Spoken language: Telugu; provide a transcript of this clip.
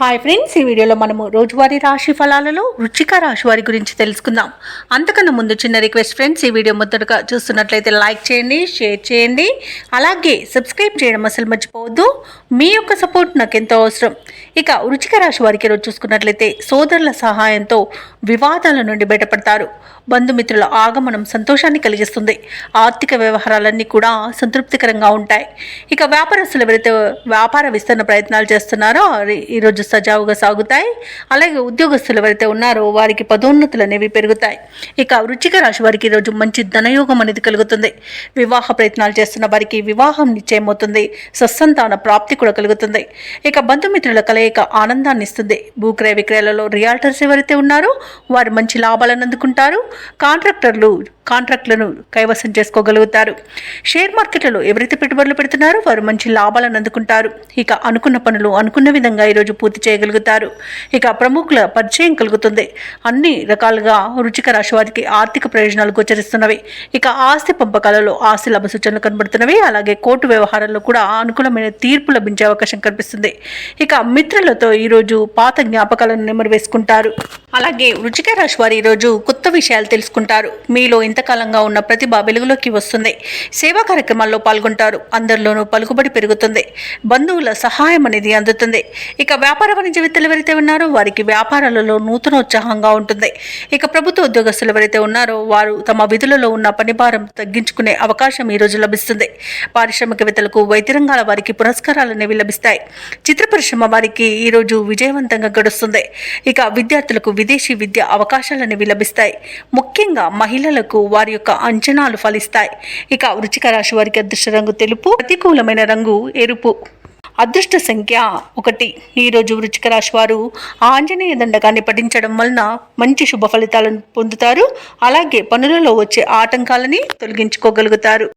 హాయ్ ఫ్రెండ్స్, ఈ వీడియోలో మనము రోజువారీ రాశి ఫలాలలో వృశ్చిక రాశి వారి గురించి తెలుసుకుందాం. అంతకన్నా ముందు చిన్న రిక్వెస్ట్ ఫ్రెండ్స్, ఈ వీడియో మొదటగా చూస్తున్నట్లయితే లైక్ చేయండి, షేర్ చేయండి, అలాగే సబ్స్క్రైబ్ చేయడం అసలు మర్చిపోవద్దు. మీ యొక్క సపోర్ట్ నాకు ఎంతో అవసరం. ఇక వృశ్చిక రాశి వారికి ఈరోజు చూసుకున్నట్లయితే సోదరుల సహాయంతో వివాదాల నుండి బయటపడతారు. బంధుమిత్రుల ఆగమనం సంతోషాన్ని కలిగిస్తుంది. ఆర్థిక వ్యవహారాలన్నీ కూడా సంతృప్తికరంగా ఉంటాయి. ఇక వ్యాపారస్తులు ఎవరైతే వ్యాపార విస్తరణ ప్రయత్నాలు చేస్తున్నారో ఈరోజు సజావుగా సాగుతాయి. అలాగే ఉద్యోగస్తులు ఎవరైతే ఉన్నారో వారికి పదోన్నతులు అనేవి పెరుగుతాయి. ఇక వృశ్చిక రాశి వారికి ఈరోజు మంచి ధనయోగం అనేది కలుగుతుంది. వివాహ ప్రయత్నాలు చేస్తున్న వారికి వివాహం నిశ్చయమవుతుంది. సత్సంతాన ప్రాప్తి కూడా కలుగుతుంది. ఇక బంధుమిత్రుల కలయిక ఆనందాన్ని ఇస్తుంది. భూక్రయ విక్రయాలలో రియాల్టర్స్ ఎవరైతే ఉన్నారో వారు మంచి లాభాలను అందుకుంటారు. కాంట్రాక్టులను కైవసం చేసుకోగలుగుతారు. షేర్ మార్కెట్లలో ఎవరైతే పెట్టుబడులు పెడుతున్నారో వారు మంచి లాభాలను అందుకుంటారు. ఇక అనుకున్న పనులు అనుకున్న విధంగా ఈరోజు పూర్తి చేయగలుగుతారు. ఇక ప్రముఖుల పరిచయం కలుగుతుంది. అన్ని రకాలుగా వృశ్చిక రాశి వారికి ఆర్థిక ప్రయోజనాలు గోచరిస్తున్నవి. ఇక ఆస్తి పంపకాలలో ఆస్తి లాభ సూచనలు కనబడుతున్నవి. అలాగే కోర్టు వ్యవహారాల్లో కూడా అనుకూలమైన తీర్పు లభించే అవకాశం కనిపిస్తుంది. ఇక మిత్రులతో ఈరోజు పాత జ్ఞాపకాలను నెమరు వేసుకుంటారు. అలాగే వృశ్చిక రాశి వారు ఈరోజు కొత్త విషయాలు తెలుసుకుంటారు. మీలో ఇంతకాలంగా ఉన్న ప్రతిభ వెలుగులోకి వస్తుంది. సేవా కార్యక్రమాల్లో పాల్గొంటారు. అందరిలోనూ పలుకుబడి పెరుగుతుంది. బంధువుల సహాయం అనేది అందుతుంది. ఇక వ్యాపార వాణిజ్యవేత్తలు ఎవరైతే ఉన్నారో వారికి వ్యాపారాలలో నూతనోత్సాహంగా ఉంటుంది. ఇక ప్రభుత్వ ఉద్యోగస్తులు ఎవరైతే ఉన్నారో వారు తమ విధులలో ఉన్న పని భారం తగ్గించుకునే అవకాశం ఈరోజు లభిస్తుంది. పారిశ్రామికవేత్తలకు వైద్య రంగాల వారికి పురస్కారాలు అనేవి లభిస్తాయి. చిత్ర పరిశ్రమ వారికి ఈరోజు విజయవంతంగా గడుస్తుంది. ఇక విద్యార్థులకు విదేశీ విద్య అవకాశాలు అనేవి లభిస్తాయి. ముఖ్యంగా మహిళలకు వారి యొక్క అంచనాలు ఫలిస్తాయి. ఇక వృశ్చిక రాశి వారికి అదృష్ట రంగు తెలుపు, ప్రతికూలమైన రంగు ఎరుపు. అదృష్ట సంఖ్య 1. ఈరోజు వృశ్చిక రాశి వారు ఆంజనేయ దండకాన్ని పఠించడం వలన మంచి శుభ ఫలితాలను పొందుతారు. అలాగే పనులలో వచ్చే ఆటంకాలని తొలగించుకోగలుగుతారు.